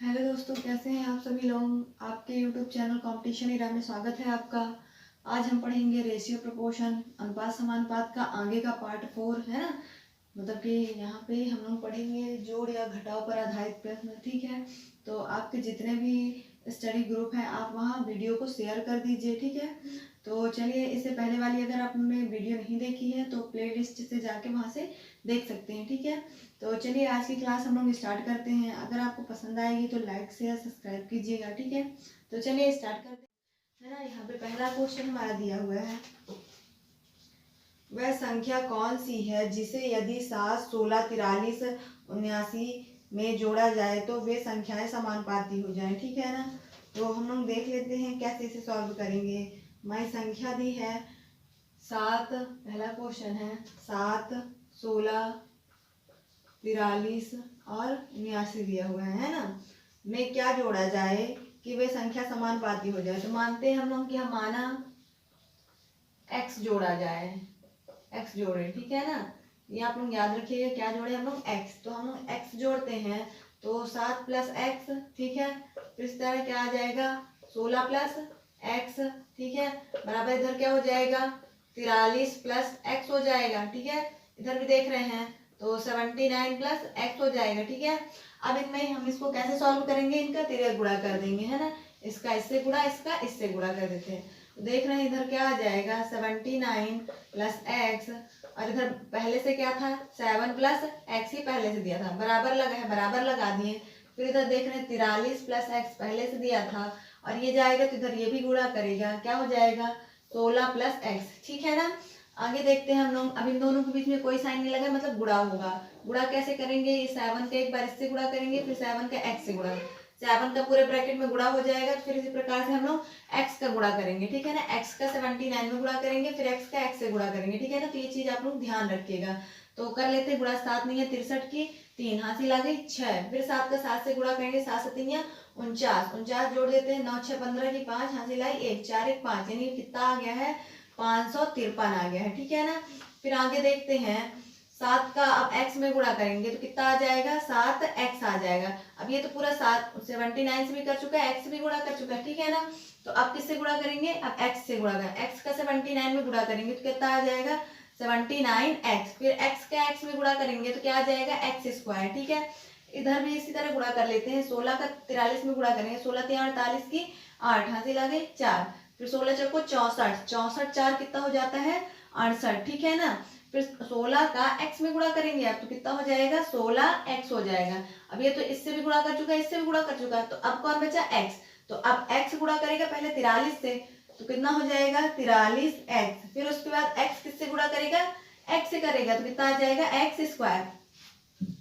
Hello दोस्तों, कैसे हैं आप सभी लोग। आपके यूट्यूब चैनल कंपटीशन इरा में स्वागत है आपका। आज हम पढ़ेंगे रेशियो प्रोपोर्शन अनुपात समानुपात का आगे का पार्ट 4 है ना। मतलब कि यहाँ पे हम लोग पढ़ेंगे जोड़ या घटाव पर आधारित प्रश्न, ठीक है। तो आपके जितने भी स्टडी ग्रुप हैं आप वहाँ वीडियो को शेयर कर दीजिए, ठीक है। तो चलिए, इससे पहले वाली अगर आपने वीडियो नहीं देखी है तो प्लेलिस्ट से जाके वहाँ से देख सकते हैं, ठीक है। तो चलिए आज की क्लास हम लोग स्टार्ट करते हैं। अगर आपको पसंद आएगी तो लाइक शेयर सब्सक्राइब कीजिएगा, ठीक है। तो चलिए स्टार्ट करते हैं, है ना। यहाँ पे पहला क्वेश्चन हमारा दिया हुआ है, वह संख्या कौन सी है जिसे यदि 7, 16, 43, 79 में जोड़ा जाए तो वे संख्याएं समानुपाती हो जाएं, ठीक है ना। तो हम लोग देख लेते हैं कैसे इसे सॉल्व करेंगे। हमारी संख्या दी है 7, पहला क्वेश्चन है 7, 16, 43 और 79 दिया हुआ है ना। में क्या जोड़ा जाए कि वे संख्या समानुपाती हो जाए। तो मानते हैं हम लोग कि हमारा x जोड़ा जाए, x जोड़े, ठीक है ना। ये आप लोग याद रखिएगा, क्या जोड़े हम लोग x। तो हम लोग x जोड़ते हैं तो 7 प्लस एक्स, ठीक है। फिर इस तरह क्या आ जाएगा 16 प्लस एक्स, ठीक है, बराबर इधर क्या हो जाएगा 43 प्लस एक्स हो जाएगा, ठीक है। इधर भी देख रहे हैं तो 79 प्लस एक्स हो जाएगा, ठीक है। अब इनमें हम इसको कैसे सॉल्व करेंगे, इनका तिर्यक गुणा कर देंगे, है ना। इसका इससे गुणा, इसका इससे गुणा कर देते हैं। तो देख रहे हैं इधर क्या आ जाएगा 79 प्लस एक्स, और इधर पहले से क्या था 7 प्लस एक्स ही पहले से दिया था, बराबर लगा है, बराबर लगा दिए। फिर इधर देख रहे हैं 43 प्लस एक्स पहले से दिया था, और ये जाएगा तो इधर ये भी गुणा करेगा, क्या हो जाएगा 16 प्लस एक्स, ठीक है ना। आगे देखते हैं हम लोग। अब इन दोनों के बीच में कोई साइन नहीं लगा, मतलब गुणा होगा। गुणा कैसे करेंगे, ये 7 का एक बार इससे गुणा करेंगे, फिर 7 का एक्स से गुणा, 7 का पूरे ब्रैकेट में गुणा हो जाएगा। फिर इसी प्रकार से हम लोग एक्स का गुणा करेंगे, ठीक है ना। एक्स का 79 में गुणा करेंगे, फिर एक्स का एक्स से गुणा करेंगे, ठीक है ना। तो ये चीज आप लोग ध्यान रखिएगा। तो कर लेते हैं गुणा, 7 नहीं है 63 की, 3 हासिल आ गई 6। फिर 7 का 7 से गुणा करेंगे, 7 7 या 49, 49 जोड़ देते हैं, 9 6 15 की 5 हासिल आई 1, 4 1 5, यानी कितना आ गया है 553 आ गया है, ठीक है ना। फिर आगे देखते हैं 7 का अब x में गुणा करेंगे तो कितना आ जाएगा 7x आ जाएगा। अब ये तो पूरा 79 से भी कर चुका है, x भी गुणा कर चुका है, ठीक है ना। तो अब किससे गुणा करेंगे, अब x से गुणा करें, x का 79 में गुणा करेंगे तो कितना आ जाएगा 79x। फिर x का x में गुणा करेंगे तो क्या आ जाएगा x स्क्वायर, ठीक है। इधर भी इसी तरह गुणा कर लेते हैं, 16 का 43 में गुणा करेंगे, 16 3 48 की 8 हासिल आ गई 4, फिर 16 चौको 64, 64 4 कितना हो जाता है 68, ठीक है ना। फिर 16 का x में गुणा करेंगे आप तो कितना हो जाएगा 16x हो जाएगा। अब ये तो इससे भी गुणा कर चुका है, इससे भी गुणा कर चुका है, तो अब कौन बचा x। तो अब x गुणा करेगा पहले 43 से, तो कितना हो जाएगा 43x। फिर उसके बाद x किससे गुणा करेगा, x से करेगा तो कितना आ जाएगा x स्क्वायर।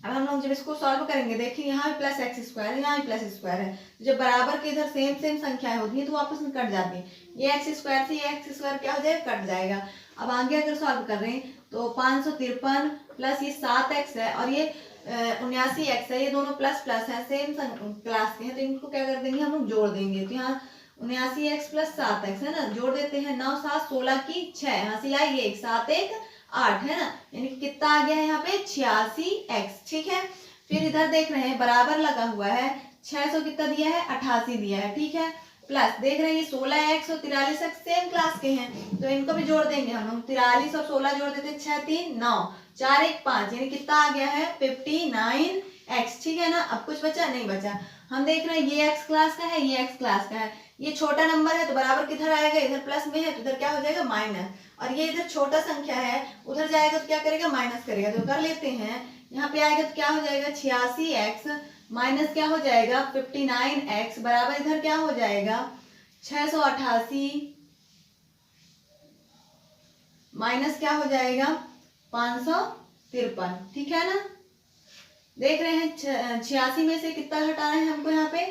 अब हम लोग जब इसको सॉल्व करेंगे, देखिए यहाँ भी प्लस एक्स स्क्वायर है, यहाँ भी प्लस स्क्वायर है। जब बराबर के इधर सेम सेम संख्याएं होती हैं तो आपस में कट जाती हैं। ये एक्स स्क्वायर से ये एक्स स्क्वायर क्या हो जाएगा, कट जाएगा। अब आगे अगर सॉल्व कर रहे हैं तो 553 प्लस ये 7x है और ये 79x है, ये दोनों प्लस प्लस है, सेम क्लास के हैं, तो इनको क्या कर देंगे हम लोग जोड़ देंगे। तो यहाँ 79x प्लस 7x है ना, जोड़ देते हैं, 9 7 16 की 6 हासिल आई 1, 7 1 8 है ना, यानी कि कितना आ गया है यहाँ पे 86x, ठीक है। फिर इधर देख रहे हैं बराबर लगा हुआ है, 600 कितना दिया है 88 दिया है, ठीक है। प्लस देख रहे हैं ये 16x और 43x सेम क्लास के हैं, तो इनको भी जोड़ देंगे हम लोग, 43 और 16 जोड़ देते हैं, 6 3 9, 4 1 5, यानी कितना आ गया है 59x, ठीक है ना। अब कुछ बचा नहीं बचा। हम देख रहे हैं ये x क्लास का है, ये x क्लास का है, ये छोटा नंबर है तो बराबर किधर आएगा, इधर प्लस में है तो इधर क्या हो जाएगा माइनस, और ये इधर छोटा संख्या है उधर जाएगा तो क्या करेगा माइनस करेगा। तो कर लेते हैं, यहाँ पे आएगा तो क्या हो जाएगा 86x माइनस क्या हो जाएगा 59x, बराबर इधर क्या हो जाएगा 688 माइनस क्या हो जाएगा 553, ठीक है ना। देख रहे हैं 86 में से कितना घटाना है हमको, यहाँ पे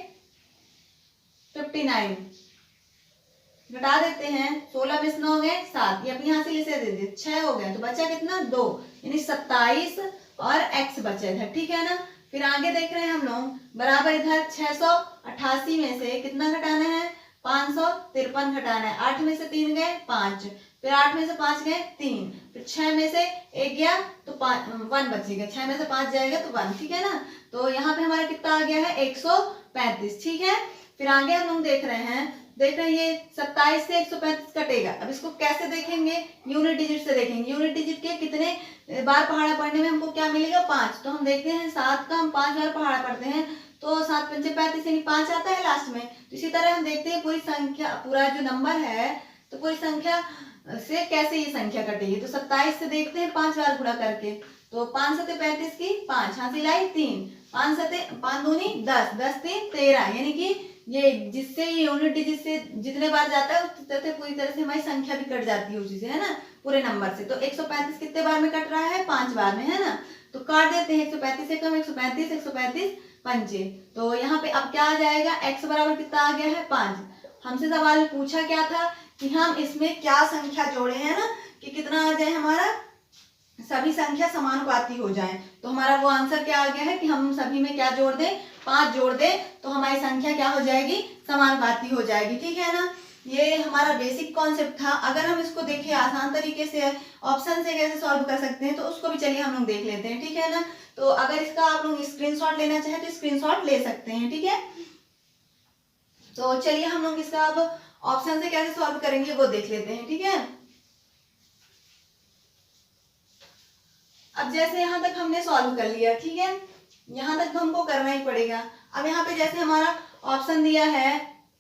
59 घटा देते हैं, 16 में से 9 गए 7, ये अपनी यहाँ से इसे दे दे 6 हो गया, तो बचा कितना 2, यानी 27 और x बचा इधर, ठीक है ना। फिर आगे देख रहे हैं हम लोग बराबर इधर 688 में से कितना घटाना है 553 घटाना है, 8 में से 3 गए 5, फिर 8 में से 5 गए 3, फिर 6 में से 1 गया तो 1 बचेगा, 6 में से 5 जाएगा तो 1, ठीक है ना। तो यहाँ पे हमारा कितना आ गया है 135 35, ठीक है। फिर आगे हम लोग देख रहे हैं ये 27 से 135 कटेगा। अब इसको कैसे देखेंगे, यूनिट डिजिट से देखेंगे। यूनिट डिजिट के कितने बार पहाड़ा पढ़ने में हमको क्या मिलेगा, 5। तो हम देखते हैं 7 का हम 5 बार पहाड़ा पढ़ते हैं तो 7 पंचे 35 यानी 5 आता है लास्ट में। तो इसी तरह हम देखते हैं पूरी संख्या, पूरा जो नंबर है तो पूरी संख्या से कैसे ये संख्या कटेगी। तो 27 से देखते हैं 5 बार गुणा करके, तो 5 सते 35 की 5, हाथ लाई 3, 5 सते 5 दूनी 10, 10 3 13, यानी कि ये जिससे ये यूनिट डिजिट से जितने बार जाता है उतने पूरी तरह से हमारी संख्या भी कट जाती है उसी से, है ना, पूरे नंबर से। तो 135 कितने बार में कट रहा है, 5 बार में, है ना। तो काट देते हैं 135 से कम 135, 135 पंचे। तो यहाँ पे अब क्या आ जाएगा, x बराबर कितना आ गया है, 5। हमसे सवाल पूछा क्या था कि हम इसमें क्या संख्या जोड़े, है ना, कि कितना आ जाए हमारा, सभी संख्या समानुपाती हो जाए। तो हमारा वो आंसर क्या आ गया है कि हम सभी में क्या जोड़ दें, 5 जोड़ दें तो हमारी संख्या क्या हो जाएगी, समानुपाती हो जाएगी, ठीक है ना। ये हमारा बेसिक कॉन्सेप्ट था। अगर हम इसको देखें आसान तरीके से ऑप्शन से कैसे सॉल्व कर सकते हैं तो उसको भी चलिए हम लोग देख लेते हैं, ठीक है ना। तो अगर इसका आप लोग स्क्रीनशॉट लेना चाहे तो स्क्रीनशॉट ले सकते हैं, ठीक है। तो चलिए हम लोग इसका अब ऑप्शन से कैसे सॉल्व करेंगे वो देख लेते हैं, ठीक है। अब जैसे यहाँ तक हमने सॉल्व कर लिया, ठीक है, यहाँ तक तो हमको करना ही पड़ेगा। अब यहाँ पे जैसे हमारा ऑप्शन दिया है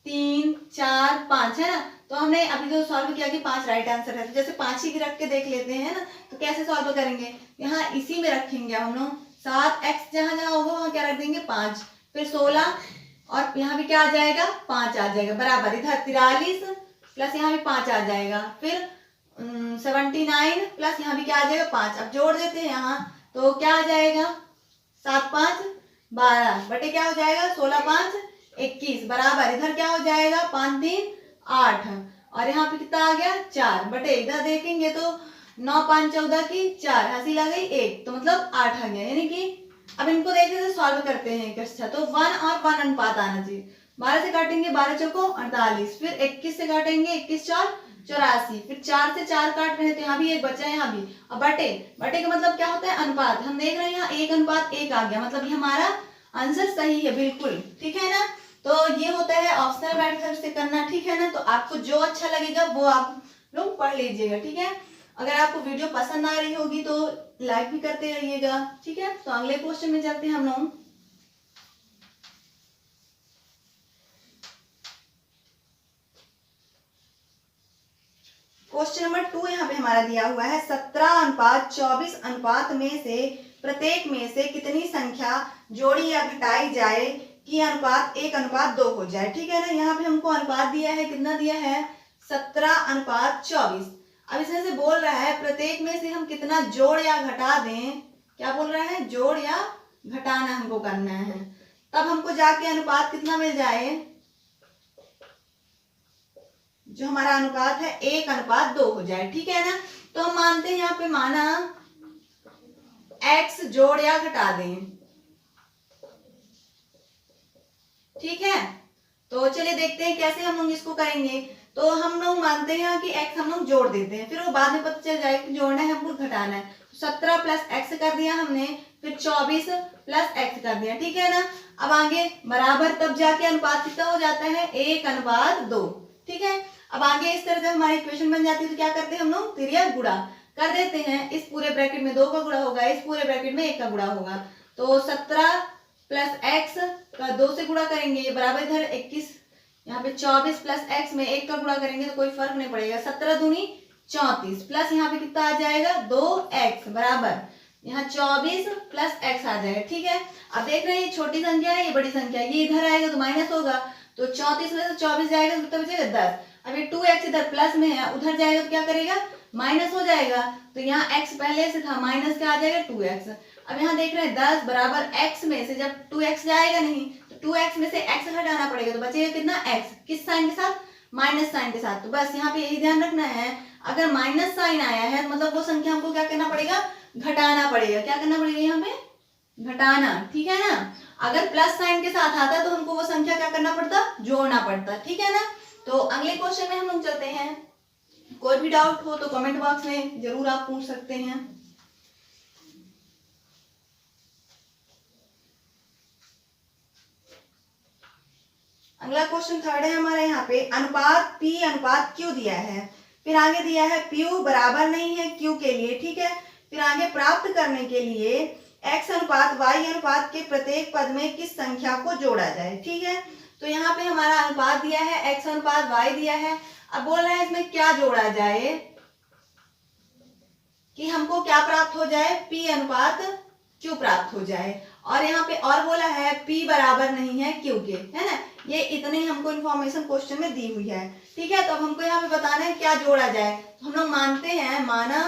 3 4 5, है ना, तो हमने अभी जो सॉल्व किया कि 5 राइट आंसर है, तो जैसे 5 ही रख के देख लेते हैं ना। तो कैसे सॉल्व करेंगे, यहाँ इसी में रखेंगे हम लोग 7x जहां जहां होगा वहां क्या रख देंगे 5, फिर 16 और यहाँ भी क्या आ जाएगा 5 आ जाएगा बराबर, इधर 43 प्लस यहाँ भी 5 आ जाएगा, फिर 79 प्लस यहाँ भी क्या आ जाएगा 5। अब जोड़ देते हैं यहाँ तो क्या आ जाएगा 7 5 12 बटे क्या हो जाएगा 16 5 21 बराबर, इधर क्या हो जाएगा 5 3 8 और यहाँ पे कितना आ गया 4 बटे, इधर देखेंगे तो 9 5 14 की 4, हंसी लग गई 1, तो मतलब 8 आ गया। यानी कि अब इनको देखते हैं सॉल्व करते हैं। अच्छा, तो 1 और 1 अनुपात आना चाहिए। 12 से काटेंगे 12 चौको 48, फिर 21 से काटेंगे 21 4 84, फिर 4 से 4 काट रहे हैं तो यहाँ भी एक बचा है, यहाँ भी। अब बटे का मतलब क्या होता है अनुपात, हम देख रहे हैं यहाँ 1 अनुपात 1 आ गया, मतलब ये हमारा आंसर सही है बिल्कुल, ठीक है ना। तो ये होता है ऑप्शनल मेथड से करना, ठीक है ना। तो आपको जो अच्छा लगेगा वो आप लोग पढ़ लीजिएगा, ठीक है। अगर आपको वीडियो पसंद आ रही होगी तो लाइक भी करते रहिएगा, ठीक है। तो अगले क्वेश्चन में चलते हैं हम लोग। क्वेश्चन नंबर 2 यहाँ पे हमारा दिया हुआ है 17 अनुपात 24 अनुपात में से प्रत्येक में से कितनी संख्या जोड़ी या घटाई जाए कि अनुपात 1 अनुपात 2 हो जाए, ठीक है ना। यहाँ पे हमको अनुपात दिया है, कितना दिया है 17 अनुपात 24। अब इसमें से बोल रहा है प्रत्येक में से हम कितना जोड़ या घटा दें, क्या बोल रहा है जोड़ या घटाना हमको करना है, तब हमको जाके अनुपात कितना मिल जाए, जो हमारा अनुपात है 1 अनुपात 2 हो जाए, ठीक है ना। तो हम मानते हैं यहाँ पे माना x जोड़ या घटा दें, ठीक है। तो चलिए देखते हैं कैसे हम लोग इसको करेंगे। तो हम लोग मानते हैं कि x हम लोग जोड़ देते हैं, फिर वो बाद में पता चल जाए कि जोड़ना है हमको घटाना है। 17 प्लस x कर दिया हमने, फिर 24 प्लस x कर दिया, ठीक है ना। अब आगे बराबर, तब जाके अनुपात कितना हो जाता है 1 अनुपात 2, ठीक है। अब आगे इस तरह जब हमारी इक्वेशन बन जाती है तो क्या करते हैं हम लोग तिरिया गुणा कर देते हैं। इस पूरे ब्रैकेट में 2 का गुणा होगा, इस पूरे ब्रैकेट में 1 का गुणा होगा। तो 17 प्लस x का 2 से गुणा करेंगे बराबर, इधर 21, यहाँ पे 24 प्लस x में 1 का गुणा करेंगे तो कोई फर्क नहीं पड़ेगा, 17 दूनी 34 प्लस यहाँ पे कितना आ जाएगा 2x बराबर, यहाँ 24 प्लस x आ जाएगा, ठीक है। अब देख रहे हैं ये छोटी संख्या है, ये बड़ी संख्या है, ये इधर आएगा तो माइनस होगा, तो 34 में से 24 जाएगा तो कितना बचेगा 10। अब ये 2x इधर प्लस में है, उधर जाएगा तो क्या करेगा माइनस हो जाएगा, तो यहाँ x पहले से था माइनस का आ जाएगा 2x। अब यहाँ देख रहे हैं 10 बराबर x में से जब 2x जाएगा नहीं तो 2x में से x हटाना पड़ेगा, तो बचेगा कितना x, किस साइन के साथ माइनस साइन के साथ। तो बस यहाँ पे यही ध्यान रखना है, अगर माइनस साइन आया है मतलब वो संख्या हमको क्या करना पड़ेगा घटाना पड़ेगा, क्या करना पड़ेगा यहाँ पे घटाना, ठीक है ना। अगर प्लस साइन के साथ आता तो हमको वो संख्या क्या करना पड़ता जोड़ना पड़ता, ठीक है ना। तो अगले क्वेश्चन में हम लोग चलते हैं। कोई भी डाउट हो तो कमेंट बॉक्स में जरूर आप पूछ सकते हैं। अगला क्वेश्चन थर्ड है हमारे यहाँ पे, अनुपात P अनुपात Q दिया है, फिर आगे दिया है P बराबर नहीं है Q के लिए, ठीक है। फिर आगे प्राप्त करने के लिए x अनुपात y अनुपात के प्रत्येक पद में किस संख्या को जोड़ा जाए, ठीक है। तो यहाँ पे हमारा अनुपात दिया है, x अनुपात y दिया है। अब बोल रहे हैं इसमें क्या जोड़ा जाए कि हमको क्या प्राप्त हो जाए, P अनुपात Q प्राप्त हो जाए। और यहाँ पे और बोला है P बराबर नहीं है Q के, है ना। ये इतने हमको इन्फॉर्मेशन क्वेश्चन में दी हुई है, ठीक है। तो अब हमको यहाँ पे बताना है क्या जोड़ा जाए। तो हम लोग मानते हैं, माना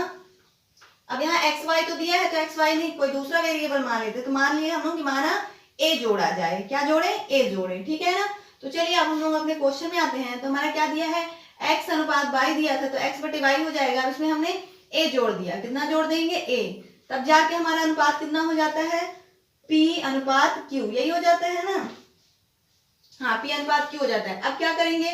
अब यहाँ एक्स वाई तो दिया है, तो एक्स वाई नहीं कोई दूसरा वेरिएबल मान लेते। तो मान लिए हम लोग कि माना ए जोड़ा जाए, क्या जोड़े, ए जोड़े, ठीक है ना। तो चलिए अब हम लोग अपने क्वेश्चन में आते हैं। तो हमारा क्या दिया है, एक्स अनुपात वाई दिया था, तो एक्स बटे वाई हो जाएगा। अब इसमें हमने ए जोड़ दिया, कितना जोड़ देंगे, ए, तब जाके हमारा अनुपात कितना हो जाता है, पी अनुपात क्यू, यही हो जाता है ना। हाँ, पी अनुपात क्यू हो जाता है। अब क्या करेंगे,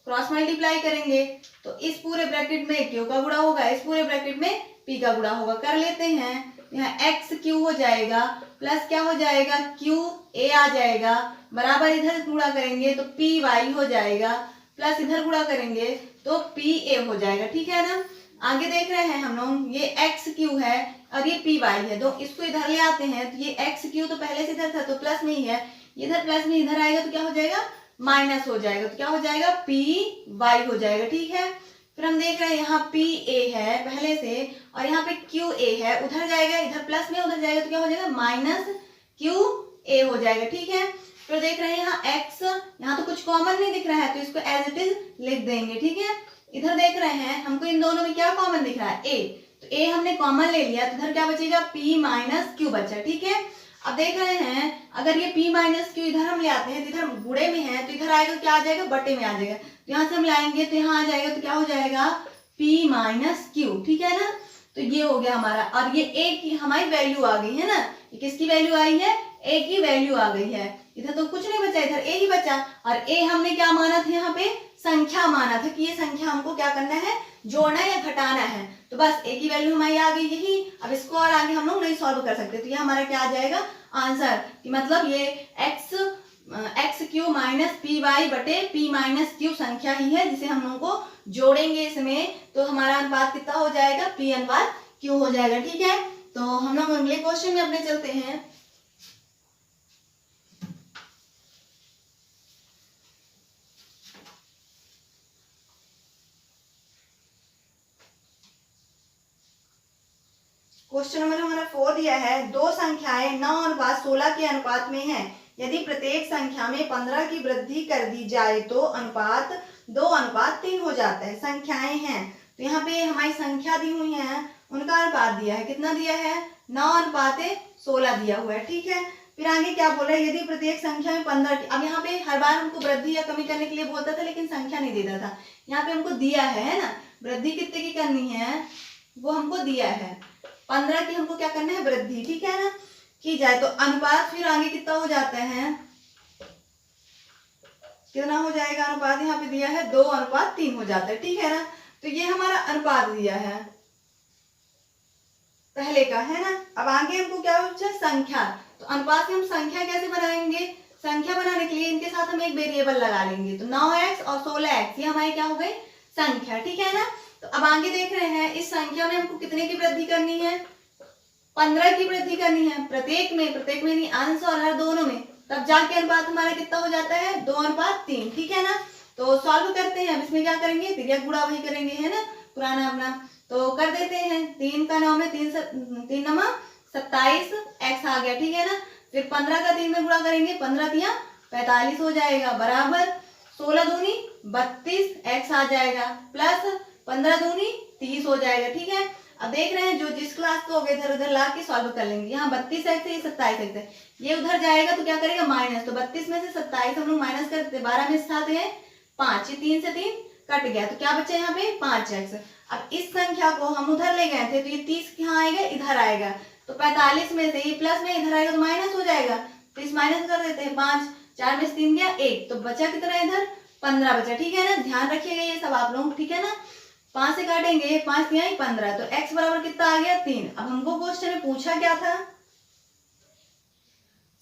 क्रॉस मल्टीप्लाई करेंगे, तो इस पूरे ब्रैकेट में क्यू का गुणा होगा, इस पूरे ब्रैकेट में पी का गुणा होगा। कर लेते हैं, यहाँ एक्स क्यू हो जाएगा, प्लस क्या हो जाएगा, क्यू ए आ जाएगा, बराबर इधर गुणा करेंगे तो पी वाई हो जाएगा, प्लस इधर गुणा करेंगे तो पी ए हो जाएगा, ठीक है ना। आगे देख रहे हैं हम लोग, ये एक्स क्यू है और ये पी वाई है, तो इसको इधर ले आते हैं। तो ये एक्स क्यू तो पहले से इधर था, तो प्लस में ही है, इधर प्लस में इधर आएगा तो क्या हो जाएगा, माइनस हो जाएगा, तो क्या हो जाएगा, पी वाई हो जाएगा, ठीक है। फिर हम देख रहे हैं यहाँ पी ए है पहले से, और यहाँ पे क्यू ए है, उधर जाएगा, इधर प्लस में उधर जाएगा तो क्या हो जाएगा, माइनस क्यू ए हो जाएगा, ठीक है। फिर देख रहे हैं यहाँ एक्स, यहाँ तो कुछ कॉमन नहीं दिख रहा है, तो इसको एज इट इज लिख देंगे, ठीक है। इधर देख रहे हैं हमको इन दोनों में क्या कॉमन दिख रहा है, ए, तो ए हमने कॉमन ले लिया, तो इधर क्या बचेगा, पी माइनस क्यू बचा, ठीक है। अब देख रहे हैं अगर ये p माइनस क्यू इधर हम ले आते हैं, तो इधर गुणे में है, तो इधर आएगा क्या आ जाएगा, बटे में आ जाएगा। तो यहाँ से हम लाएंगे तो यहाँ आ जाएगा, तो क्या हो जाएगा, p माइनस क्यू, ठीक है ना। तो ये हो गया हमारा, और ये a की हमारी वैल्यू आ गई है ना, ये किसकी वैल्यू आई है, a की वैल्यू आ गई है। इधर तो कुछ नहीं बचा, इधर a ही बचा, और a हमने क्या माना था, यहाँ पे संख्या माना था कि ये संख्या हमको क्या करना है, जोड़ना या घटाना है। तो बस a की वैल्यू हमारी आ गई यही। अब इसको और आगे हम लोग नहीं सॉल्व कर सकते, तो ये हमारा क्या आ जाएगा आंसर, कि मतलब ये x q minus p y बटे पी माइनस क्यू संख्या ही है, जिसे हम लोग को जोड़ेंगे इसमें, तो हमारा अनुपात कितना हो जाएगा, पी अनुपात क्यू हो जाएगा, ठीक है। तो हम लोग अगले क्वेश्चन में अपने चलते हैं। क्वेश्चन नंबर हमारा 4 दिया है, दो संख्याएं 9 अनुपात 16 के अनुपात में हैं। यदि प्रत्येक संख्या में 15 की वृद्धि कर दी जाए तो अनुपात 2 अनुपात 3 हो जाता है। संख्याएं हैं, तो यहाँ पे हमारी संख्या दी हुई है, उनका अनुपात दिया है, कितना दिया है, 9 अनुपात 16 दिया हुआ है, ठीक है। फिर आगे क्या बोल रहा है, यदि प्रत्येक संख्या में 15 की, अब यहाँ पे हर बार हमको वृद्धि या कमी करने के लिए बोलता था, लेकिन संख्या नहीं देता था। यहाँ पे हमको दिया है ना, वृद्धि कितने की करनी है, वो हमको दिया है, 15 की हमको क्या करना है, वृद्धि, ठीक है ना, की जाए। तो अनुपात फिर आगे कितना हो जाता है, कितना हो जाएगा अनुपात, यहाँ पे दिया है 2 अनुपात 3 हो जाता है, ठीक है ना। तो ये हमारा अनुपात दिया है पहले का, है ना। अब आगे हमको क्या पूछा, संख्या। तो अनुपात से हम संख्या कैसे बनाएंगे, संख्या बनाने के लिए इनके साथ हम एक वेरिएबल लगा लेंगे। तो 9x और 16x ये हमारी क्या हो गई, संख्या, ठीक है ना। तो अब आगे देख रहे हैं, इस संख्या में हमको कितने की वृद्धि करनी है, 15 की वृद्धि करनी है, प्रत्येक में नहीं, अंश और हर दोनों में, तब जाके अनुपात हमारा कितना हो जाता है, 2 अनुपात 3, ठीक है ना। तो सॉल्व करते हैं। अब इसमें क्या करेंगे, तिर्यक गुणा वही करेंगे, है ना, पुराना अपना। तो कर देते हैं, 3 का 9 में 3 नमा 27 x आ गया, ठीक है ना। फिर 15 का 3 में गुणा करेंगे, 15 तिया 45 हो जाएगा, बराबर 16 दूनी 32 x आ जाएगा, प्लस 15 दूनी 30 हो जाएगा, ठीक है। अब देख रहे हैं जो जिस क्लास को हो गए इधर उधर ला के सॉल्व कर लेंगे। यहाँ 32 एक्स है, ये 27 एक्स है, ये उधर जाएगा तो क्या करेगा, माइनस। तो 32 में से 27 हम लोग माइनस करते, 12 में 7 है 5, ये 3 से 3 कट गया, तो क्या बचा यहाँ पे 5 एक्स। अब इस संख्या को हम उधर ले गए थे, तो ये 30 यहाँ आएगा, इधर आएगा, तो 45 में से ये प्लस में इधर आएगा तो माइनस हो जाएगा, तो इस माइनस कर देते हैं, 5 4 में से 3 गया 1, तो बचा कितना इधर 15 बचा, ठीक है ना। ध्यान रखिएगा ये सब आप लोग, ठीक है ना। 5 से काटेंगे, 5 तिहाई 15, तो x बराबर कितना आ गया 3। अब हमको क्वेश्चन में पूछा क्या था,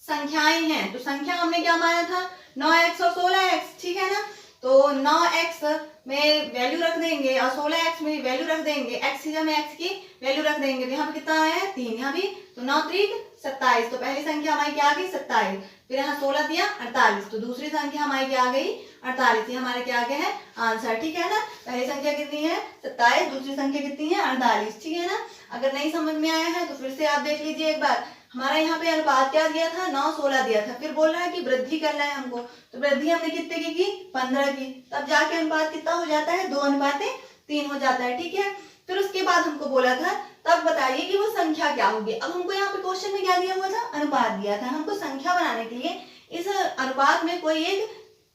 संख्याएं हैं, तो संख्या हमने क्या माना था 9x और 16x, ठीक है ना। तो 9x में वैल्यू रख देंगे और 16x में वैल्यू रख देंगे, x की जगह में x की वैल्यू रख देंगे, तो यहाँ पे कितना आया है 3, यहाँ भी, तो 9 3 27, तो पहली संख्या हमारी क्या आ गई 27, फिर यहाँ 16 दिया 48, तो दूसरी संख्या हमारी क्या आ गई 48, ये हमारे क्या आ गया है आंसर, ठीक है ना। पहली संख्या कितनी है 27, दूसरी संख्या कितनी है 48, ठीक है ना। अगर नहीं समझ में आया है तो फिर से आप देख लीजिए एक बार। हमारा यहाँ पे अनुपात क्या दिया था 9 16 दिया था, फिर बोल रहा है कि वृद्धि करना है हमको, तो वृद्धि हमने कितने की 15 की, तब जाके अनुपात कितना हो जाता है 2:3 हो जाता है, ठीक है। फिर उसके बाद हमको बोला था तब बताइए कि वो संख्या क्या होगी। अब हमको यहाँ पे क्वेश्चन में क्या दिया हुआ था अनुपात दिया था, हमको संख्या बनाने के लिए इस अनुपात में कोई एक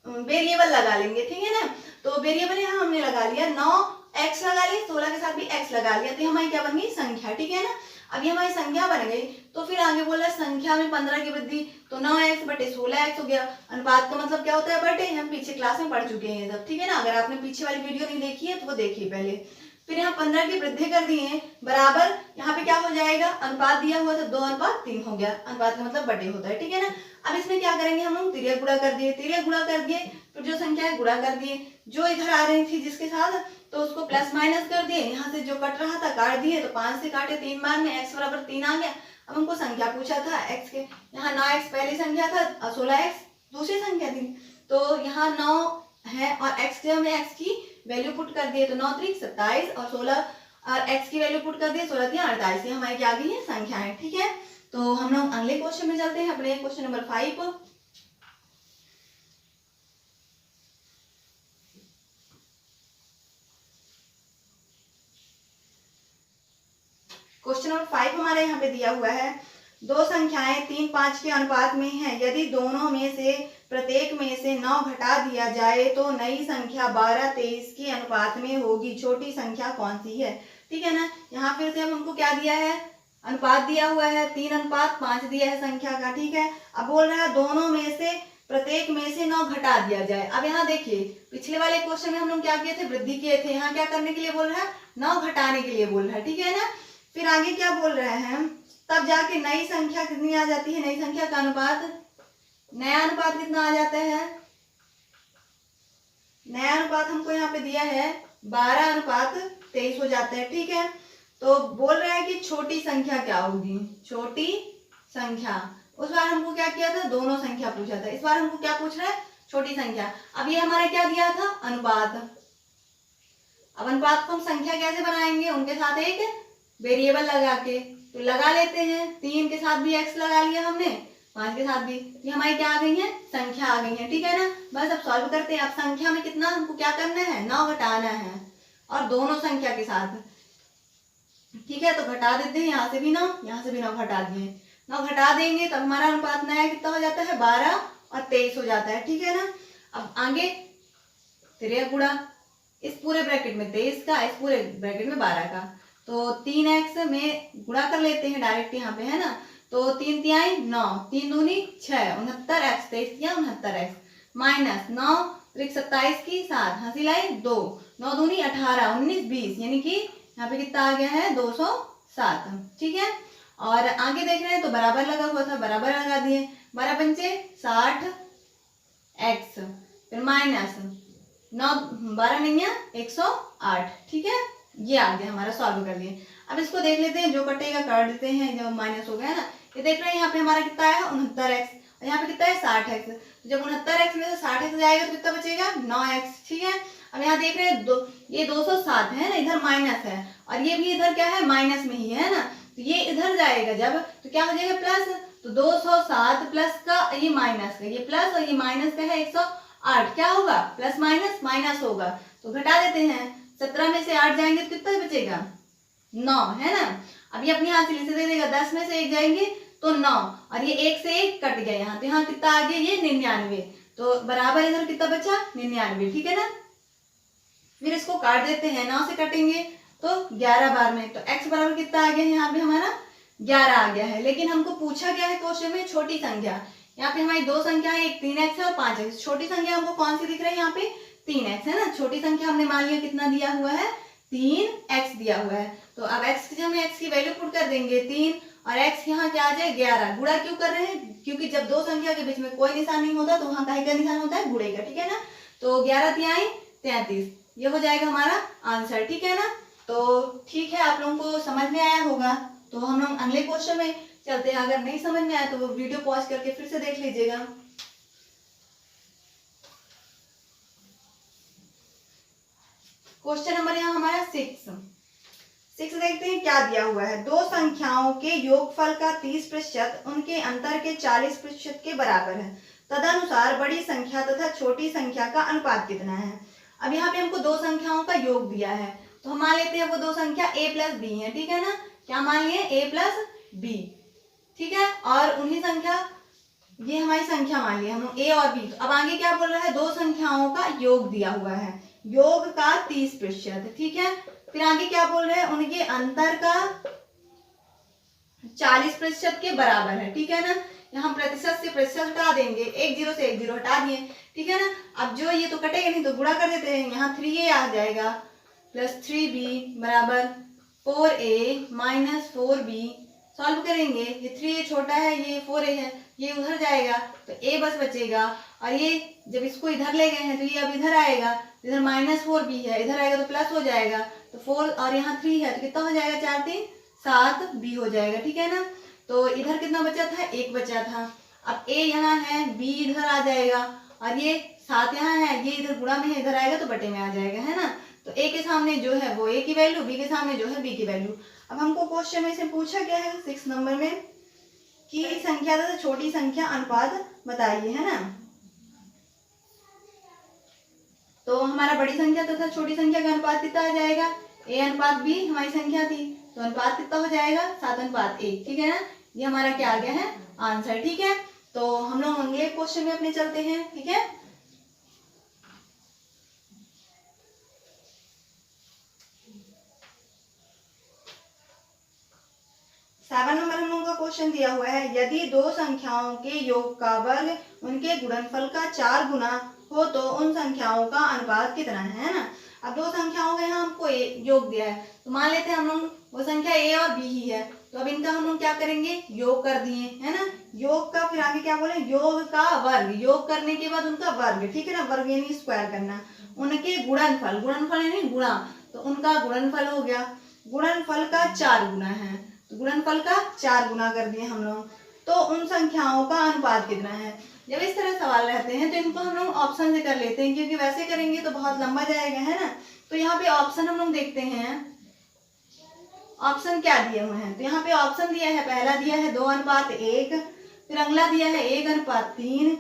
वेरिएबल लगा लेंगे, ठीक है ना। तो वेरिएबल यहाँ हमने लगा लिया 9x लगा लिया, 16 के साथ भी x लगा लिया, तो हमारी क्या बन गई संख्या, ठीक है ना। अब ये हमारी संख्या बन गई, तो फिर आगे बोला संख्या में 15 की वृद्धि, तो 9x बटे 16x हो गया। अनुपात का मतलब क्या होता है बटे, हम पीछे क्लास में पढ़ चुके हैं ये सब, ठीक है ना। अगर आपने पीछे वाली वीडियो नहीं देखी है तो वो देखिए पहले। फिर यहाँ 15 की वृद्धि कर दी है, बराबर यहाँ पे क्या हो जाएगा, अनुपात दिया हुआ था 2:3 हो गया, अनुपात का मतलब बटे होता है, ठीक है ना। अब इसमें क्या करेंगे हम लोग तिर्यक गुणा कर दिए, तिर्यक गुणा कर दिए, फिर जो संख्या है गुणा कर दिए, जो इधर आ रही थी जिसके साथ तो उसको प्लस माइनस कर दिए, यहाँ से जो कट रहा था काट दिए, तो 5 से काटे 3 बार में x बराबर 3 आ गया। अब हमको संख्या पूछा था x के, यहाँ 9x पहली संख्या था और 16x दूसरी संख्या थी, तो यहाँ 9 है और x के हमने x की वैल्यू पुट कर दिए, तो 9 3 27 और 16 और x की वैल्यू पुट कर दिए 16 3 48, ये हमारी क्या आ गई है संख्याएं, ठीक है। तो हम लोग अगले क्वेश्चन में चलते हैं, अपने क्वेश्चन नंबर 5। क्वेश्चन नंबर 5 हमारे यहाँ पे दिया हुआ है, दो संख्याएं 3 5 के अनुपात में हैं, यदि दोनों में से प्रत्येक में से 9 घटा दिया जाए तो नई संख्या 12 23 के अनुपात में होगी, छोटी संख्या कौन सी है, ठीक है ना। यहाँ फिर से हमको क्या दिया है अनुपात दिया हुआ है 3:5 दिया है संख्या का, ठीक है। अब बोल रहा है दोनों में से प्रत्येक में से 9 घटा दिया जाए। अब यहाँ देखिए पिछले वाले क्वेश्चन में हम लोग क्या किए थे वृद्धि किए थे, यहाँ क्या करने के लिए बोल रहा है 9 घटाने के लिए बोल रहा है, ठीक है ना। फिर आगे क्या बोल रहे हैं, तब जाके नई संख्या कितनी आ जाती है, नई संख्या का अनुपात, नया अनुपात कितना आ जाता है, नया अनुपात हमको यहाँ पे दिया है 12:23 हो जाता है, ठीक है। तो बोल रहा है कि छोटी संख्या क्या होगी, छोटी संख्या, उस बार हमको क्या किया था दोनों संख्या पूछा था, इस बार हमको क्या पूछ रहा है छोटी संख्या। अब ये हमारा क्या दिया था अनुपात, अब अनुपात को हम संख्या कैसे बनाएंगे, उनके साथ एक वेरिएबल लगा के, तो लगा लेते हैं, 3 के साथ भी x लगा लिया हमने, 5 के साथ भी, ये हमारी क्या आ गई है संख्या आ गई है, ठीक है ना। बस अब सॉल्व करते हैं। अब संख्या में कितना हमको क्या करना है 9 घटाना है और दोनों संख्या के साथ, ठीक है। तो घटा देते हैं, यहाँ से भी 9 यहाँ से भी 9 घटा दिए, 9 घटा देंगे तब हमारा अनुपात नया कितना हो जाता है 12 और 23 हो जाता है, ठीक है ना। अब आगे तिर्यक गुणा, इस पूरे ब्रैकेट में 23 का, इस पूरे ब्रैकेट में 12 का, तो 3x में गुणा कर लेते हैं डायरेक्ट यहाँ पे, है ना। तो 3 तिहाई 9, 3 दूनी 6, 69x, 23 तिहाई 69x, माइनस 9 त्रिक 27 की 7, हंसी लाई 2, 9 दूनी 18, 19 20, यानी कि यहाँ पे कितना आ गया है 207, ठीक है। और आगे देख रहे हैं तो बराबर लगा हुआ था, बराबर लगा दिए, 12 पंचे 60x, फिर माइनस 9 12 नहीं है 108, ठीक है। ये आ गया हमारा, सॉल्व कर लिए। अब इसको देख लेते हैं, जो कटेगा काट देते हैं, जो माइनस हो गया ना। ये देख रहे हैं यहाँ पे हमारा कितना है 69x और यहाँ पे कितना है 60x, तो जब 69x में से 60x जाएगा तो कितना बचेगा 9x, ठीक है। अब यहाँ देख रहे हैं ये 207 है ना, इधर माइनस है और ये भी इधर क्या है माइनस में ही है ना, तो ये इधर जाएगा जब तो क्या हो जाएगा प्लस, तो 207 प्लस का ये माइनस का, ये प्लस और ये माइनस का है 108, क्या होगा प्लस माइनस माइनस होगा, तो घटा देते हैं, 17 में से 8 जाएंगे तो कितना बचेगा 9, है ना। अब ये अपनी हासिल से दे देगा, 10 में से 1 जाएंगे तो 9 और ये 1 से 1 कट गया यहाँ, तो यहाँ कितना आ गया ये 99, तो बराबर इधर कितना बचा 99, ठीक है ना। फिर इसको काट देते हैं, 9 से कटेंगे तो 11 बार में, तो x बराबर कितना आ गया है यहाँ पे हमारा 11 आ गया है। लेकिन हमको पूछा गया है क्वेश्चन में छोटी संख्या, यहाँ पे हमारी दो संख्या है, एक 3x है और 5x, छोटी संख्या हमको कौन सी दिख रही है यहाँ पे 3x है ना, छोटी संख्या हमने मान लिया कितना दिया हुआ है 3x दिया हुआ है, तो अब x की जगह x की वैल्यू पुट कर देंगे 3 और x यहाँ क्या आ जाए 11। गुणा क्यों कर रहे हैं, क्योंकि जब दो संख्या के बीच में कोई निशान नहीं होता तो वहां काहे का निशान होता है, गुणे का, ठीक है ना। तो 11 तिहाई 33, ये हो जाएगा हमारा आंसर, ठीक है ना। तो ठीक है, आप लोगों को समझ में आया होगा। तो हम लोग अगले क्वेश्चन में चलते हैं। अगर नहीं समझ में आया तो वो वीडियो पॉज करके फिर से देख लीजिएगा। क्वेश्चन नंबर यहाँ हमारा 6 देखते हैं क्या दिया हुआ है। दो संख्याओं के योगफल का 30% उनके अंतर के 40% के बराबर है, तदनुसार बड़ी संख्या तथा छोटी संख्या का अनुपात कितना है। अब यहाँ पे हमको दो संख्याओं का योग दिया है, तो हम मान लेते हैं वो दो संख्या a प्लस बी है, ठीक है ना। क्या मान लिए, a प्लस बी, ठीक है। और उन्हीं संख्या, ये हमारी संख्या मान लिया हम लोग a और b। अब आगे क्या बोल रहा है, दो संख्याओं का योग दिया हुआ है, योग का 30%, ठीक है। फिर आगे क्या बोल रहे हैं, उनके अंतर का 40% के बराबर है, ठीक है ना। यहाँ प्रतिशत से प्रतिशत हटा देंगे, एक जीरो से एक जीरो हटा दिए, ठीक है ना। अब जो ये तो कटेगा नहीं तो गुणा कर देते हैं, यहाँ 3a आ जाएगा प्लस 3b बराबर 4a माइनस 4b। सॉल्व करेंगे, ये 3a छोटा है, ये 4a है, ये उधर जाएगा तो a बस बचेगा। और ये जब इसको इधर ले गए हैं तो ये अब इधर आएगा, इधर माइनस 4b है, इधर आएगा तो प्लस हो जाएगा, तो 4 और यहाँ 3 है तो कितना हो जाएगा, 4 3 7b हो जाएगा, ठीक है ना। तो इधर कितना बचा था, 1 बचा था। अब a यहाँ है, b इधर आ जाएगा, और ये 7 यहाँ है, ये इधर गुणा में है, इधर आएगा तो बटे में आ जाएगा, है ना। तो a के सामने जो है वो a की वैल्यू, b के सामने जो है b की वैल्यू। अब हमको क्वेश्चन में से पूछा क्या है 6 नंबर में कि संख्या तथा छोटी संख्या अनुपात बताइए, है ना। तो हमारा बड़ी संख्या तथा छोटी संख्या का अनुपात कितना आ जाएगा, a अनुपात b हमारी संख्या थी, तो अनुपात कितना हो जाएगा 7:1, ठीक है ना। ये हमारा क्या आ गया है, आंसर, ठीक है। तो हम लोग अगले क्वेश्चन में अपने चलते हैं, ठीक है। सेवन नंबर हम लोगों का क्वेश्चन दिया हुआ है, यदि दो संख्याओं के योग का वर्ग उनके गुणनफल का 4 गुना हो तो उन संख्याओं का अनुपात कितना है ना। अब दो संख्याओं का यहाँ हमको योग दिया है, तो मान लेते हैं हम लोग वो संख्या a और b ही है, तो अब इनका हम लोग क्या करेंगे, योग कर दिए, है ना। योग का फिर आगे क्या बोले, योग का वर्ग, योग करने के बाद उनका वर्ग, ठीक है ना, वर्ग यानी स्क्वायर करना, उनके गुणनफल, गुणनफल यानी गुणा, तो उनका गुणनफल हो गया, गुणनफल का 4 गुना है, तो गुणनफल का 4 गुना कर दिए हम लोग। तो उन संख्याओं का अनुपात कितना है। जब इस तरह सवाल रहते हैं तो इनको हम लोग ऑप्शन से कर लेते हैं, क्योंकि वैसे करेंगे तो बहुत लंबा जाएगा, है ना। तो यहाँ पे ऑप्शन हम लोग देखते हैं, ऑप्शन क्या दिए हुए हैं। तो यहाँ पे ऑप्शन दिया है, पहला दिया है 2:1, फिर अगला दिया है 1:3,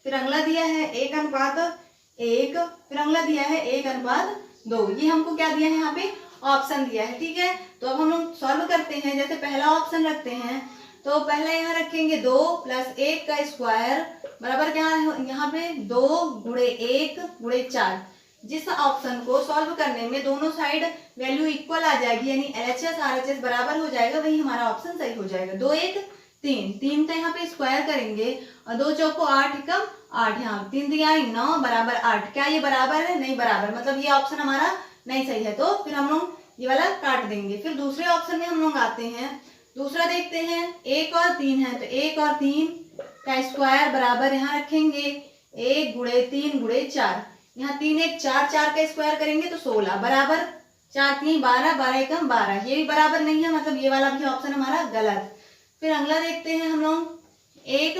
फिर अगला दिया है 1:1, फिर अगला दिया है 1:2। ये हमको क्या दिया है, यहाँ पे ऑप्शन दिया है, ठीक है। तो अब हम लोग सॉल्व करते हैं। जैसे पहला ऑप्शन रखते हैं, तो पहला यहाँ रखेंगे 2 + 1 का स्क्वायर बराबर क्या है, यहाँ पे 2 × 1 × 4। जिस ऑप्शन को सॉल्व करने में दोनों साइड वैल्यू इक्वल आ जाएगी, यानी LHS RHS बराबर हो जाएगा, वही हमारा ऑप्शन सही हो जाएगा। 2 1 3, 3 का यहाँ पे स्क्वायर करेंगे और 2 चौको 8 कम 8, यहाँ 3 दिया 9 बराबर 8। क्या ये बराबर है, नहीं बराबर, मतलब ये ऑप्शन हमारा नहीं सही है, तो फिर हम लोग ये वाला काट देंगे। फिर दूसरे ऑप्शन में हम लोग आते हैं, दूसरा देखते हैं 1 और 3 है, तो 1 और 3 का स्क्वायर बराबर यहाँ रखेंगे 1 × 3 × 4, यहाँ 3 1 4, 4 का स्क्वायर करेंगे तो 16 बराबर 4 3 12, 12 1 12, ये भी बराबर नहीं है, मतलब ये वाला भी ऑप्शन हमारा गलत। फिर अगला देखते हैं हम लोग 1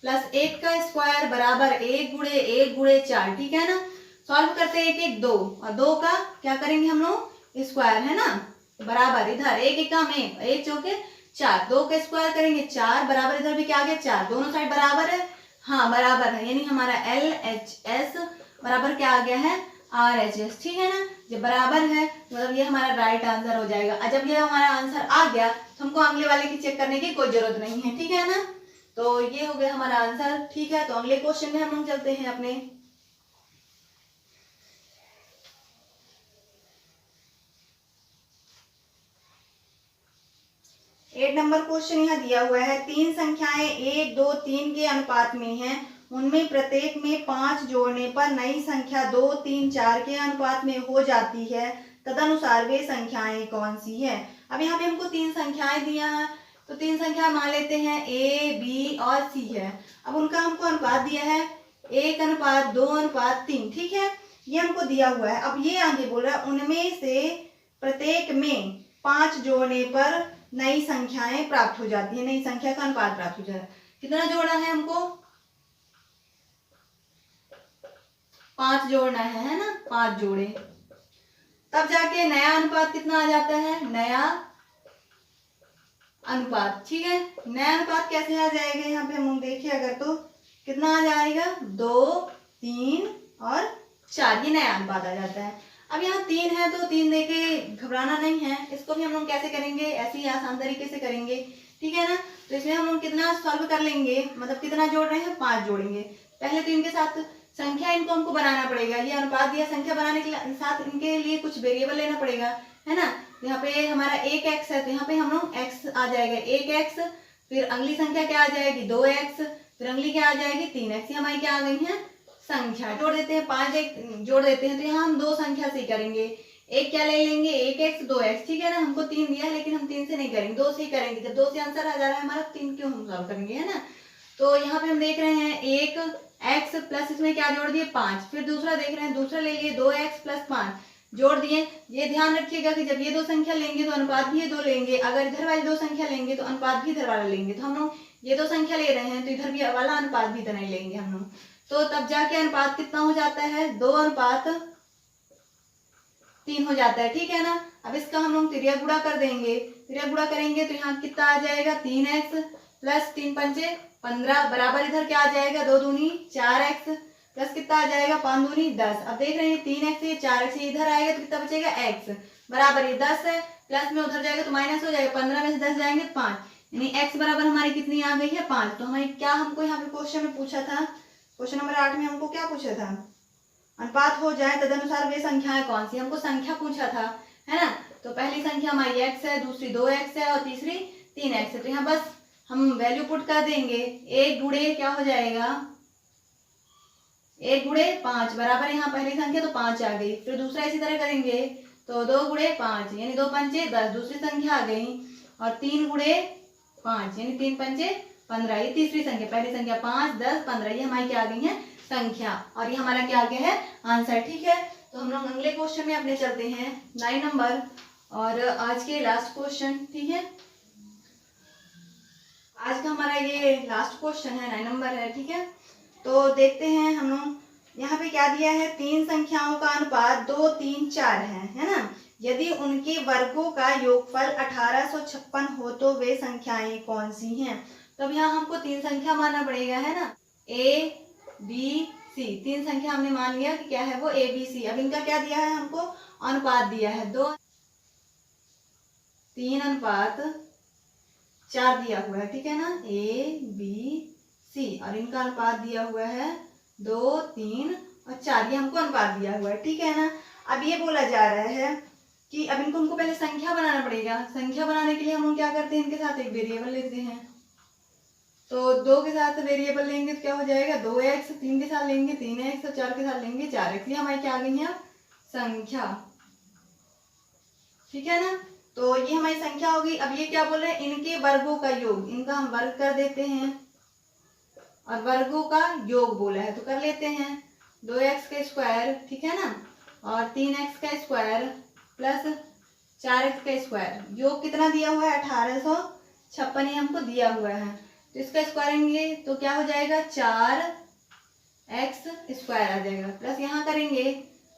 + 1 का स्क्वायर बराबर 1 × 1 × 4, ठीक है ना। सॉल्व करते हैं 1 1 2, और 2 का क्या करेंगे हम लोग स्क्वायर, है ना, बराबर इधर 1 1 में 1 चौके 4, 2 का स्क्वायर करेंगे 4 बराबर, इधर भी क्या आ गया 4, दोनों साइड बराबर है, हाँ बराबर है, यानी हमारा LHS बराबर क्या आ गया है RHS, ठीक है ना। जब बराबर है मतलब ये हमारा राइट आंसर हो जाएगा। और जब ये हमारा आंसर आ गया तो हमको अगले वाले की चेक करने की कोई जरूरत नहीं है, ठीक है ना। तो ये हो गया हमारा आंसर, ठीक है। तो अगले क्वेश्चन में हम लोग चलते हैं अपने। 8 नंबर क्वेश्चन यहाँ दिया हुआ है, 3 संख्याएं 1 2 3 के अनुपात में हैं, उनमें प्रत्येक में 5 जोड़ने पर नई संख्या 2 3 4 के अनुपात में हो जाती है, तदनुसार वे संख्याएं कौन सी है। अब यहाँ पे हमको 3 संख्याएं दिया है, तो 3 संख्या मान लेते हैं A, B और C है। अब उनका हमको अनुपात दिया है 1:2:3, ठीक है, ये हमको दिया हुआ है। अब ये आगे बोल रहा है उनमें से प्रत्येक में 5 जोड़ने पर नई संख्याएं प्राप्त हो जाती है, नई संख्या का अनुपात प्राप्त हो जाता है। कितना जोड़ना है हमको? 5 जोड़ना है ना, 5 जोड़े, तब जाके नया अनुपात कितना आ जाता है, नया अनुपात। ठीक है, नया अनुपात कैसे आ जाएगा, यहाँ पे हम देखिए अगर तो कितना आ जाएगा, 2, 3 और 4, ये नया अनुपात आ जाता है। अब यहाँ 3 है तो 3 देके घबराना नहीं है, इसको भी हम लोग कैसे करेंगे, ऐसे ही आसान तरीके से करेंगे, ठीक है ना। तो इसमें हम लोग कितना सॉल्व कर लेंगे, मतलब कितना जोड़ रहे हैं, 5 जोड़ेंगे। पहले तो इनके साथ संख्या इनको हमको बनाना पड़ेगा, ये अनुपात दिया, संख्या बनाने के साथ इनके लिए कुछ वेरिएबल लेना पड़ेगा, है ना। यहाँ पे हमारा 1x है तो यहाँ पे हम लोग x आ जाएगा 1x, फिर अगली संख्या क्या आ जाएगी 2x, फिर अगली क्या आ जाएगी 3x, ये हमारी क्या आ गई है संख्या। जोड़ देते हैं 5 जोड़ देते हैं, तो यहाँ हम 2 संख्या से करेंगे, एक क्या ले लेंगे 1x 2x, ठीक है ना। हमको 3 दिया है लेकिन हम 3 से नहीं करेंगे, 2 से ही करेंगे। जब 2 से आंसर आ जा रहा है हमारा, 3 क्यों हम सॉल्व करेंगे, है ना। तो यहाँ पे हम देख रहे हैं 1x प्लस इसमें क्या जोड़ दिए 5, फिर दूसरा देख रहे हैं, दूसरा ले लिए 2x प्लस 5 जोड़ दिए। ये ध्यान रखिएगा कि जब ये 2 संख्या लेंगे तो अनुपात भी ये 2 लेंगे, अगर इधर वाली 2 संख्या लेंगे तो अनुपात भी इधर वाला लेंगे। तो हम लोग ये 2 संख्या ले रहे हैं तो इधर भी वाला अनुपात भी इतना ही लेंगे हम लोग, तो तब जाके अनुपात कितना हो जाता है 2:3 हो जाता है, ठीक है ना। अब इसका हम लोग तिर्यक गुणा कर देंगे, तिर्यक गुणा करेंगे तो यहाँ कितना आ जाएगा 3x प्लस 3 पंचे 15 बराबर इधर क्या आ जाएगा 2 दूनी 4x प्लस कितना आ जाएगा 5 दूनी 10। अब देख रहे हैं 3x से 4x इधर आएगा तो कितना बचेगा x बराबर ये 10 है, प्लस में उधर जाएगा तो माइनस हो जाएगा, 15 में से 10 जाएंगे 5, यानी x बराबर हमारी कितनी आ गई है 5। तो हमारी क्या हमको यहाँ पे क्वेश्चन में पूछा था, क्वेश्चन नंबर 8 में हमको क्या पूछा था, अनुपात हो जाए तदनुसार वे संख्याएं कौन सी, हमको संख्या पूछा था, है ना। तो पहली संख्या हमारी x है, दूसरी 2x है और तीसरी 3x है। तो यहाँ बस हम वैल्यू पुट कर देंगे, 1 गुणे क्या हो जाएगा 1 गुणे 5 बराबर यहाँ पहली संख्या तो 5 आ गई, फिर दूसरा इसी तरह करेंगे तो 2 गुणे 5 यानी 2 पंचे 10 दूसरी संख्या आ गई, और 3 गुणे 5 यानी 3 पंचे 15 ये तीसरी संख्या, पहली संख्या 5 10 15 ये हमारी क्या आ गई है संख्या, और ये हमारा क्या आ गया है आंसर, ठीक है। तो हम लोग अगले क्वेश्चन में अपने चलते हैं 9 नंबर और आज के लास्ट क्वेश्चन, ठीक है। आज का हमारा ये लास्ट क्वेश्चन है 9 नंबर है, ठीक है। तो देखते हैं हम लोग यहाँ पे क्या दिया है, 3 संख्याओं का अनुपात 2 3 4 है ना। यदि उनके वर्गों का योगफल 1856 हो तो वे संख्याएं कौन सी हैं। तो अब यहाँ हमको 3 संख्या मानना पड़ेगा, है ना, A B C, 3 संख्या हमने मान लिया कि क्या है वो A B C। अब इनका क्या दिया है हमको, अनुपात दिया है 3:4 दिया हुआ है, ठीक है ना, A B C, और इनका अनुपात दिया हुआ है 2 3 और 4, ये हमको अनुपात दिया हुआ है, ठीक है ना। अब ये बोला जा रहा है कि अब इनको हमको पहले संख्या बनाना पड़ेगा। संख्या बनाने के लिए हम लोग क्या करते हैं, इनके साथ एक वेरिएबल लेते हैं, तो 2 के साथ वेरिएबल लेंगे तो क्या हो जाएगा 2x, 3 के साथ लेंगे 3x और 4 के साथ लेंगे 4x, ये हमारी क्या आ गई है संख्या, ठीक है ना। तो ये हमारी संख्या होगी। अब ये क्या बोल रहे हैं, इनके वर्गों का योग, इनका हम वर्ग कर देते हैं और वर्गों का योग बोला है तो कर लेते हैं 2x का स्क्वायर, ठीक है ना, और 3x का स्क्वायर प्लस 4x का स्क्वायर, योग कितना दिया हुआ है 1856 ये हमको दिया हुआ है। तो इसका स्क्वायर करेंगे तो क्या हो जाएगा 4x स्क्वायर आ जाएगा, प्लस यहाँ करेंगे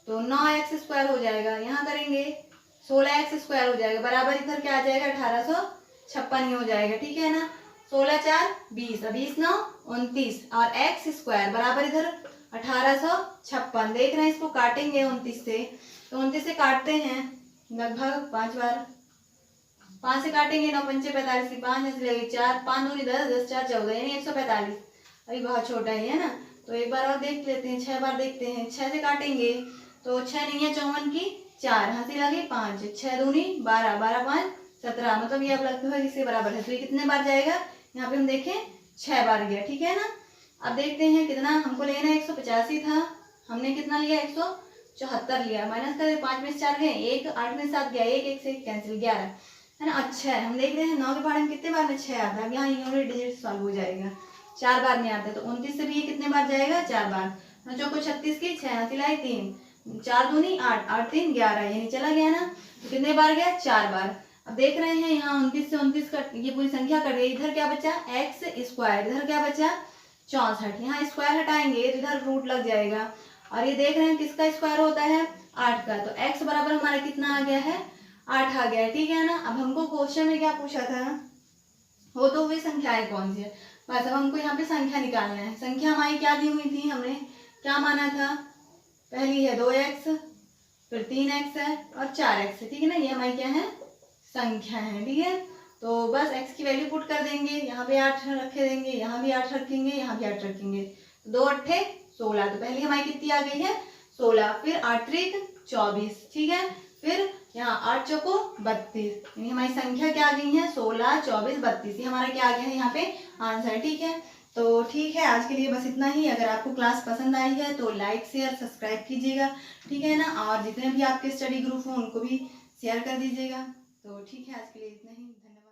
तो 9x स्क्वायर हो जाएगा, यहाँ करेंगे 16x स्क्वायर हो जाएगा, बराबर इधर क्या आ जाएगा 1856 हो जाएगा, ठीक है ना। 16 4 20 और 20 9 29 और x स्क्वायर बराबर इधर 1856। देख रहे हैं इसको काटेंगे 29 से, तो 29 से काटते हैं लगभग 5 बार, 5 से काटेंगे 9 पंचे 45, 5 ऐसे लगेगी 4 5 दूनी 10 10 4 14 यानी 145, अभी बहुत छोटा ही है ना। तो एक बार और देख लेते हैं, 6 बार देखते हैं, 6 से काटेंगे तो 6 नहीं है 54 की 4 हंसी लगी 5 6 दूनी 12 12 5 17, मतलब ये अब लगता है इससे बराबर है, तो ये कितने बार जाएगा, यहाँ पे हम देखें 6 बार गया, ठीक है ना। अब देखते हैं कितना हमको लेना है, 185 था, हमने कितना लिया 74 लिया, माइनस कर 5 में से 4 गए 1, 8 में 7 गया 1, 1 से कैंसिल 11 है ना। अच्छा है, हम देख रहे हैं 9 के बारे में कितने बार में 6 आता है, अब यहाँ यूनिट डिजिट सॉल्व हो जाएगा, 4 बार में आता है, तो 29 से भी ये कितने बार जाएगा, 4 बार। चौको 36 की 6 हाथी लाई 3, 4 दूनी 8, 8 3 11, यानी चला गया ना, तो कितने बार गया, 4 बार। अब देख रहे हैं यहाँ 29 से 29 कट, ये पूरी संख्या कट गई, इधर क्या बचा एक्स स्क्वायर, इधर क्या बचा 64, यहाँ स्क्वायर हटाएंगे तो इधर रूट लग जाएगा, और ये देख रहे हैं किसका स्क्वायर होता है 8 का, तो x बराबर हमारा कितना आ गया है 8 आ गया है, ठीक है ना। अब हमको क्वेश्चन में क्या पूछा था, वो तो हुई संख्याएं कौन सी है, बस अब हमको यहाँ पे संख्या निकालना है। संख्या हमारी क्या दी हुई थी, हमने क्या माना था, पहली है 2x, फिर 3x है और 4x है, ठीक है ना, ये हमारी क्या है संख्या है, ठीक है। तो बस x की वैल्यू पुट कर देंगे, यहाँ पे 8 रखे देंगे, यहाँ भी 8 रखेंगे, यहाँ भी 8 रखेंगे, 2 8 16, तो पहली हमारी कितनी आ गई है 16, फिर 8 3 24, ठीक है, फिर यहाँ 8 चौको 32, यानी हमारी संख्या क्या आ गई है 16 24 32, ये हमारा क्या आ गया है यहाँ पे आंसर, ठीक है। तो ठीक है, आज के लिए बस इतना ही। अगर आपको क्लास पसंद आई है तो लाइक शेयर सब्सक्राइब कीजिएगा, ठीक है ना, और जितने भी आपके स्टडी ग्रुप हों उनको भी शेयर कर दीजिएगा। तो ठीक है, आज के लिए इतना ही, धन्यवाद।